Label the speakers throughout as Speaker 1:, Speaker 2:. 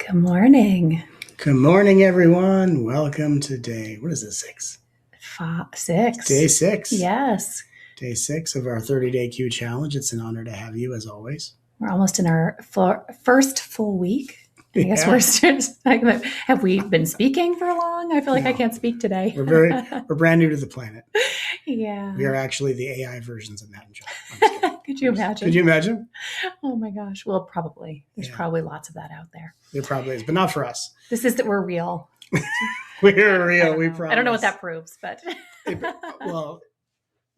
Speaker 1: Good morning.
Speaker 2: Good morning, everyone. Welcome to what is this, 6?
Speaker 1: 6.
Speaker 2: Day 6.
Speaker 1: Yes.
Speaker 2: Day 6 of our 30-day Q challenge. It's an honor to have you, as always.
Speaker 1: We're almost in our first full week. I guess we're just, have we been speaking for long? I feel like I can't speak today.
Speaker 2: We're brand new to the planet.
Speaker 1: Yeah.
Speaker 2: We are actually the AI versions of Matt and John.
Speaker 1: Could you imagine?
Speaker 2: Could you imagine?
Speaker 1: Oh my gosh. Well, probably. There's probably lots of that out there.
Speaker 2: There probably is, but not for us.
Speaker 1: This is that we're real.
Speaker 2: We're real. We promise.
Speaker 1: I don't know what that proves, but.
Speaker 2: Well,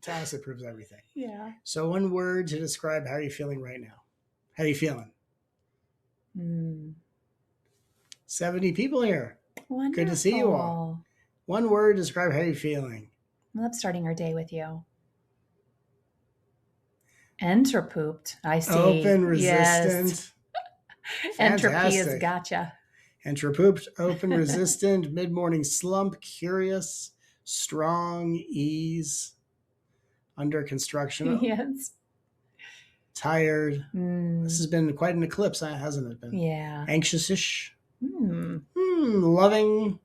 Speaker 2: to us, it proves everything.
Speaker 1: Yeah.
Speaker 2: So one word to describe how you're feeling right now. How are you feeling? 70 people here.
Speaker 1: Wonderful.
Speaker 2: Good to see you all. One word to describe how you're feeling.
Speaker 1: I love starting our day with you. Entropooped. I see.
Speaker 2: Open, resistant.
Speaker 1: Yes. Entropy has gotcha.
Speaker 2: Entropooped, open, resistant, mid-morning slump, curious, strong, ease, under construction.
Speaker 1: Yes.
Speaker 2: Tired. This has been quite an eclipse, hasn't it been?
Speaker 1: Yeah.
Speaker 2: Anxious-ish. Loving.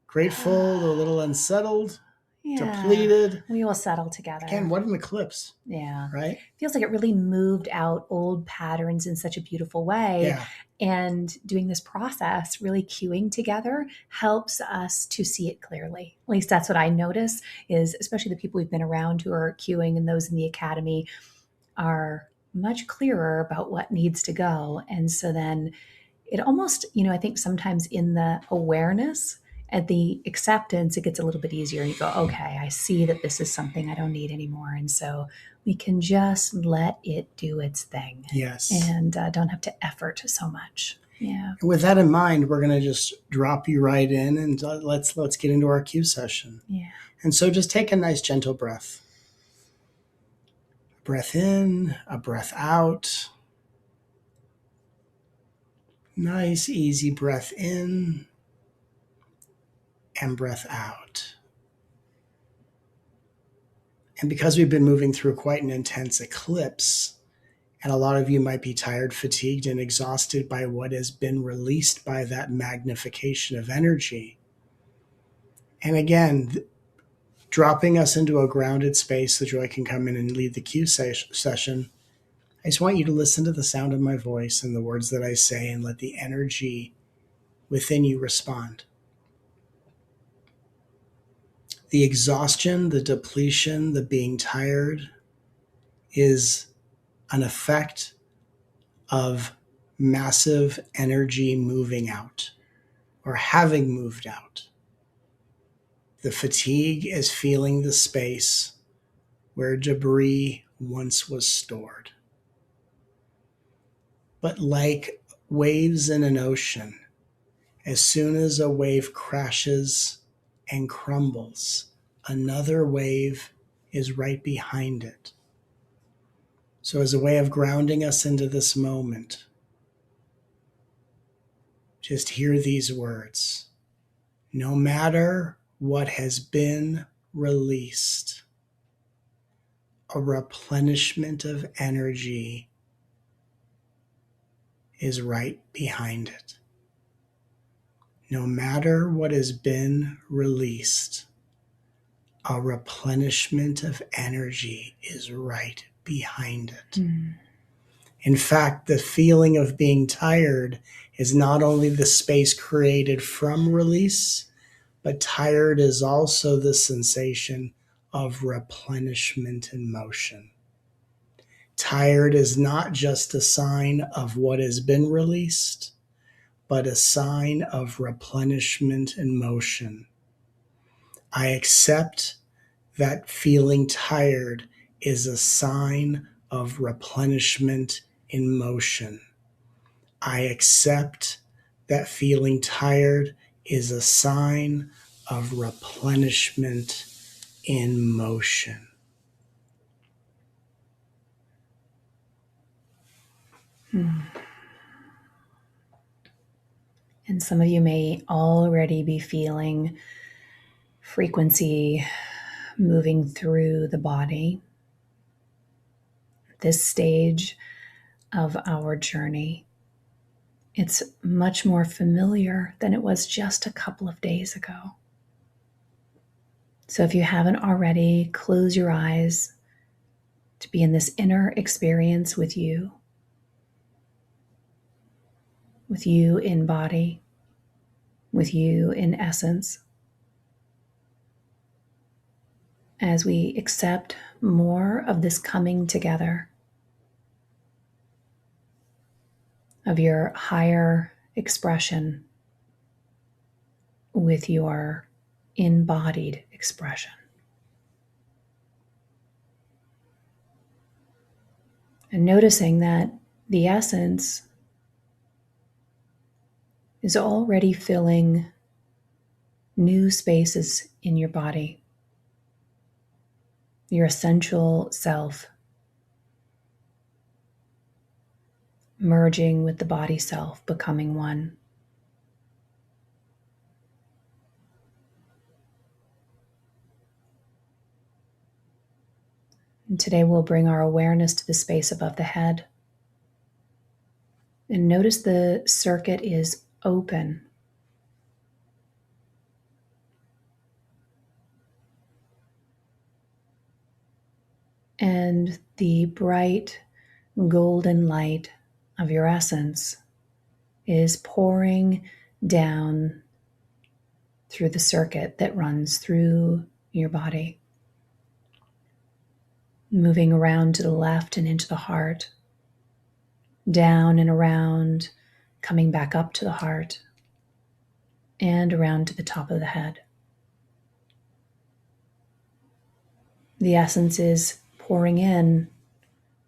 Speaker 2: Grateful, a little unsettled. Yeah. Depleted.
Speaker 1: We will settle together.
Speaker 2: Again, what an eclipse.
Speaker 1: Yeah.
Speaker 2: Right?
Speaker 1: Feels like it really moved out old patterns in such a beautiful way.
Speaker 2: Yeah.
Speaker 1: And doing this process, really cueing together, helps us to see it clearly. At least that's what I notice, is especially the people we've been around who are cueing and those in the academy are much clearer about what needs to go. And so then it almost, I think sometimes in the awareness, at the acceptance, it gets a little bit easier. And you go, okay, I see that this is something I don't need anymore. And so we can just let it do its thing.
Speaker 2: Yes.
Speaker 1: And don't have to effort so much. Yeah.
Speaker 2: And with that in mind, we're going to just drop you right in and let's get into our Q session.
Speaker 1: Yeah.
Speaker 2: And so just take a nice gentle breath. A breath in, a breath out. Nice, easy breath in. And breath out. And because we've been moving through quite an intense eclipse, and a lot of you might be tired, fatigued, and exhausted by what has been released by that magnification of energy. And again, dropping us into a grounded space so Joy can come in and lead the Q session. I just want you to listen to the sound of my voice and the words that I say and let the energy within you respond. The exhaustion, the depletion, the being tired is an effect of massive energy moving out or having moved out. The fatigue is feeling the space where debris once was stored. But like waves in an ocean, as soon as a wave crashes and crumbles, another wave is right behind it. So as a way of grounding us into this moment, just hear these words. No matter what has been released, a replenishment of energy is right behind it. No matter what has been released, a replenishment of energy is right behind it. In fact, the feeling of being tired is not only the space created from release, but tired is also the sensation of replenishment in motion. Tired is not just a sign of what has been released, but a sign of replenishment in motion. I accept that feeling tired is a sign of replenishment in motion. I accept that feeling tired is a sign of replenishment in motion.
Speaker 1: And some of you may already be feeling frequency moving through the body. This stage of our journey, It's much more familiar than it was just a couple of days ago. So if you haven't already, close your eyes to be in this inner experience with you in body, with you in essence, as we accept more of this coming together of your higher expression with your embodied expression. And noticing that the essence is already filling new spaces in your body, your essential self, merging with the body self, becoming one. And today we'll bring our awareness to the space above the head. And notice the circuit is open. And the bright golden light of your essence is pouring down through the circuit that runs through your body, moving around to the left and into the heart, down and around, coming back up to the heart, and around to the top of the head. The essence is pouring in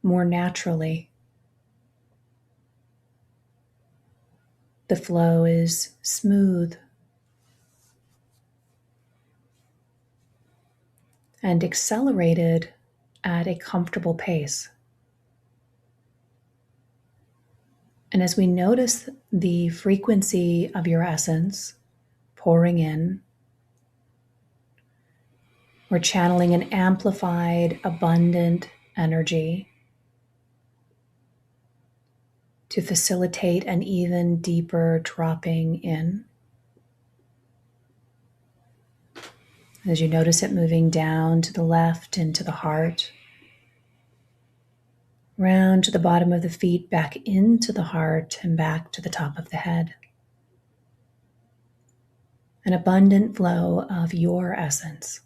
Speaker 1: more naturally. The flow is smooth and accelerated at a comfortable pace. And as we notice the frequency of your essence pouring in, we're channeling an amplified, abundant energy to facilitate an even deeper dropping in. As you notice it moving down to the left into the heart, round to the bottom of the feet, back into the heart, and back to the top of the head. An abundant flow of your essence.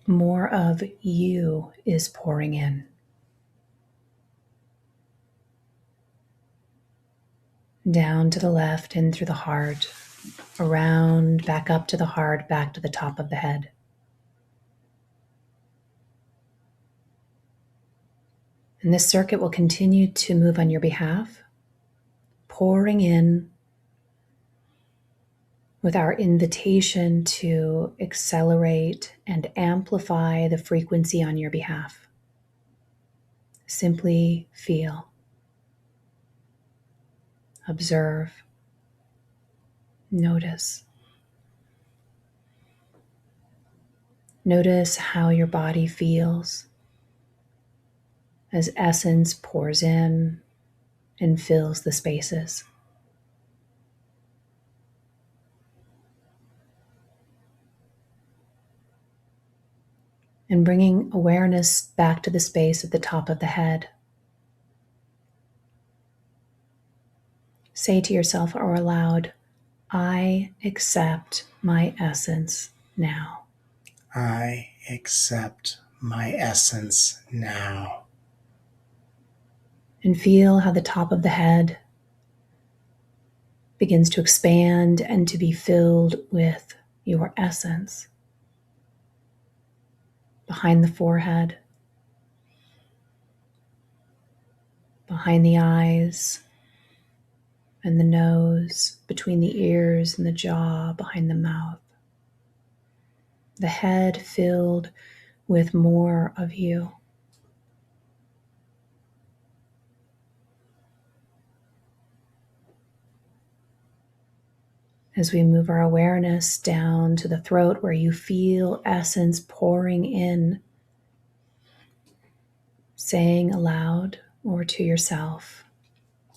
Speaker 1: More of you is pouring in. Down to the left, in through the heart, around, back up to the heart, back to the top of the head. And this circuit will continue to move on your behalf, pouring in with our invitation to accelerate and amplify the frequency on your behalf. Simply feel, observe, notice. Notice how your body feels as essence pours in and fills the spaces. And bringing awareness back to the space at the top of the head. Say to yourself or aloud, I accept my essence now.
Speaker 2: I accept my essence now.
Speaker 1: And feel how the top of the head begins to expand and to be filled with your essence. Behind the forehead, behind the eyes and the nose, between the ears and the jaw, behind the mouth. The head filled with more of you. As we move our awareness down to the throat where you feel essence pouring in, saying aloud or to yourself,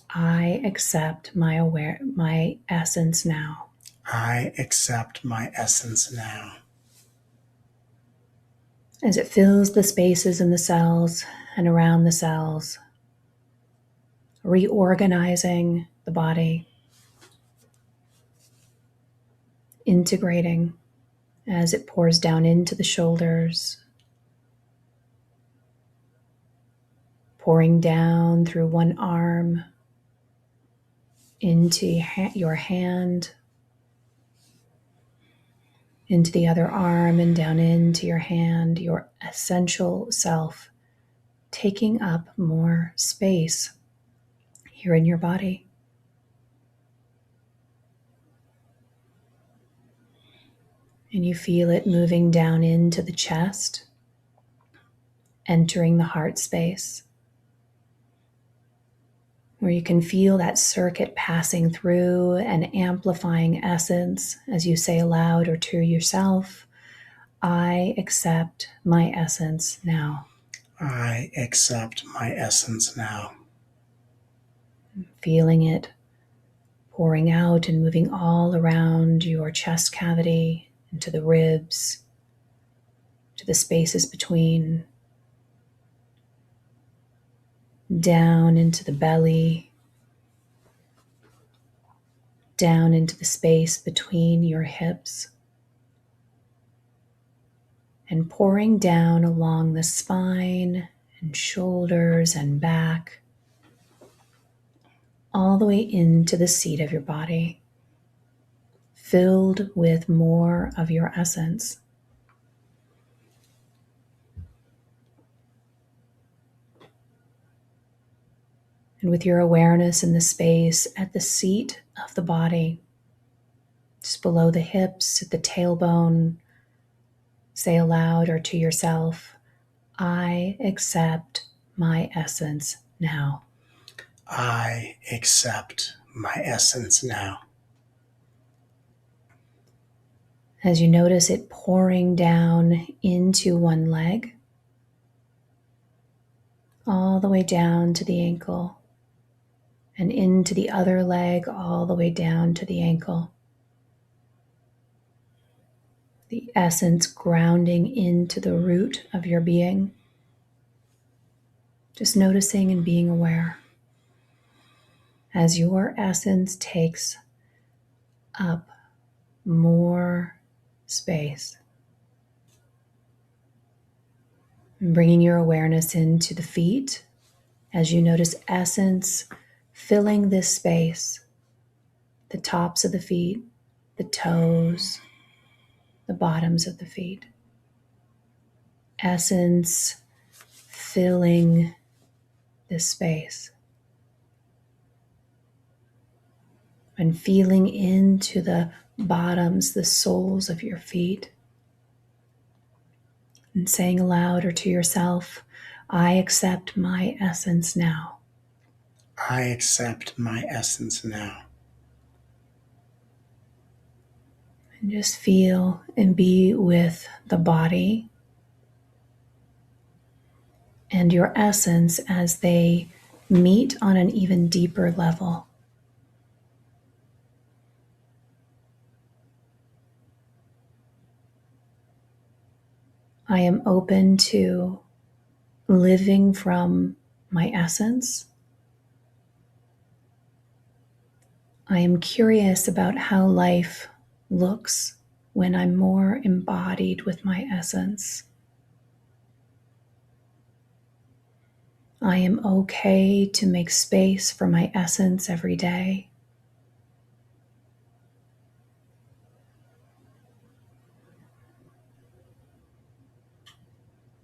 Speaker 1: I accept my essence now.
Speaker 2: I accept my essence now.
Speaker 1: As it fills the spaces in the cells and around the cells, reorganizing the body, integrating as it pours down into the shoulders, pouring down through one arm into your hand, into the other arm, and down into your hand, your essential self, taking up more space here in your body. And you feel it moving down into the chest, entering the heart space, where you can feel that circuit passing through and amplifying essence as you say aloud or to yourself, I accept my essence now.
Speaker 2: I accept my essence now.
Speaker 1: Feeling it pouring out and moving all around your chest cavity, into the ribs, to the spaces between, down into the belly, down into the space between your hips, and pouring down along the spine and shoulders and back, all the way into the seat of your body, filled with more of your essence. And with your awareness in the space at the seat of the body, just below the hips, at the tailbone, say aloud or to yourself, I accept my essence now.
Speaker 2: I accept my essence now.
Speaker 1: As you notice it pouring down into one leg, all the way down to the ankle, and into the other leg, all the way down to the ankle. The essence grounding into the root of your being. Just noticing and being aware as your essence takes up more space. And bringing your awareness into the feet as you notice essence filling this space, the tops of the feet, the toes, the bottoms of the feet. Essence filling this space. And feeling into the bottoms, the soles of your feet. And saying aloud or to yourself, I accept my essence now.
Speaker 2: I accept my essence now.
Speaker 1: And just feel and be with the body and your essence as they meet on an even deeper level. I am open to living from my essence. I am curious about how life looks when I'm more embodied with my essence. I am okay to make space for my essence every day.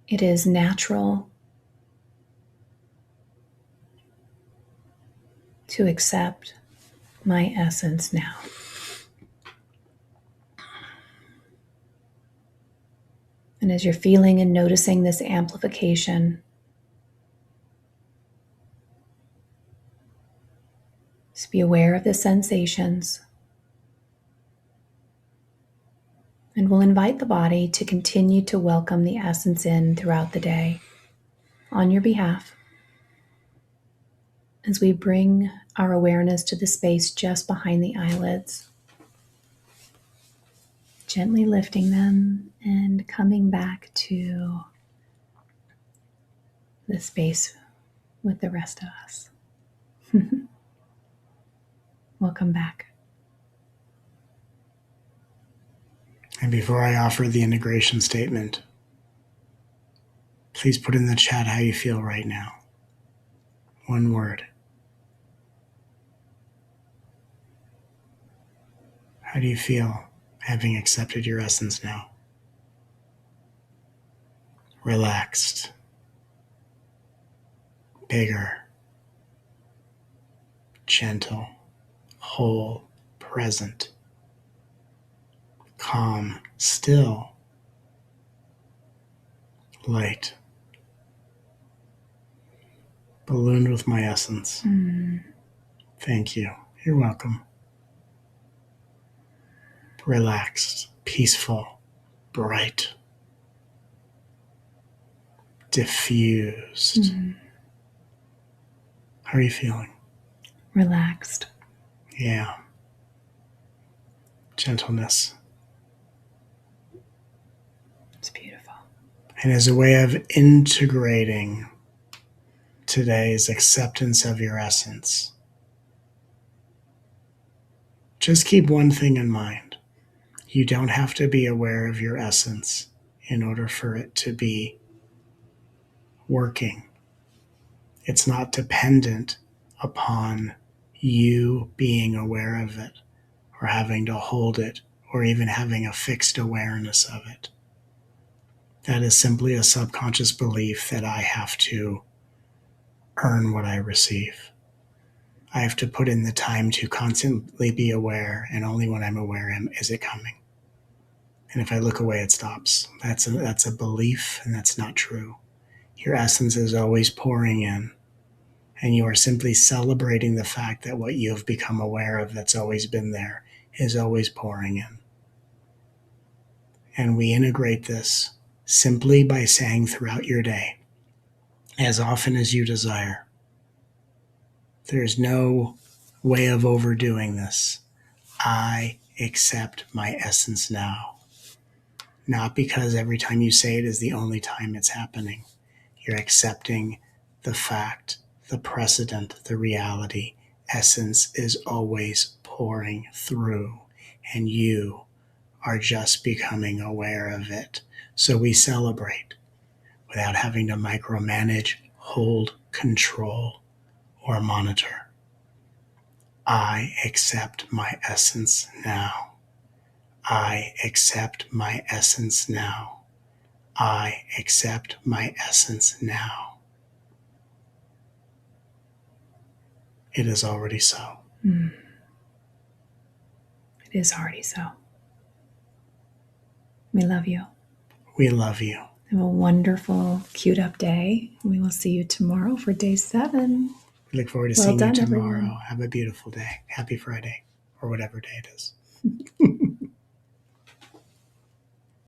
Speaker 1: It is natural to accept my essence now. And as you're feeling and noticing this amplification, just be aware of the sensations. And we'll invite the body to continue to welcome the essence in throughout the day. on your behalf as we bring our awareness to the space just behind the eyelids, gently lifting them and coming back to the space with the rest of us. Welcome back.
Speaker 2: And before I offer the integration statement, please put in the chat how you feel right now. One word. How do you feel having accepted your essence now? Relaxed. Bigger. Gentle. Whole. Present. Calm. Still. Light. Ballooned with my essence. Thank you. You're welcome. Relaxed. Peaceful. Bright. Diffused. How are you feeling?
Speaker 1: Relaxed.
Speaker 2: Yeah. Gentleness.
Speaker 1: It's beautiful.
Speaker 2: And as a way of integrating today's acceptance of your essence, just keep one thing in mind. You don't have to be aware of your essence in order for it to be working. It's not dependent upon you being aware of it or having to hold it or even having a fixed awareness of it. That is simply a subconscious belief that I have to earn what I receive. I have to put in the time to constantly be aware, and only when I'm aware is it coming. And if I look away, it stops. That's a belief, and that's not true. Your essence is always pouring in, and you are simply celebrating the fact that what you have become aware of that's always been there is always pouring in. And we integrate this simply by saying throughout your day, as often as you desire. There's no way of overdoing this. I accept my essence now. Not because every time you say it is the only time it's happening. You're accepting the fact, the precedent, the reality. Essence is always pouring through, and you are just becoming aware of it. So we celebrate without having to micromanage, hold, control, or monitor. I accept my essence now. I accept my essence now. I accept my essence now. It is already so.
Speaker 1: It is already so. We love you.
Speaker 2: We love you.
Speaker 1: Have a wonderful, queued up day. We will see you tomorrow for day 7.
Speaker 2: We look forward to
Speaker 1: Well
Speaker 2: seeing
Speaker 1: done,
Speaker 2: you tomorrow.
Speaker 1: everyone.
Speaker 2: Have a beautiful day. Happy Friday, or whatever day it is.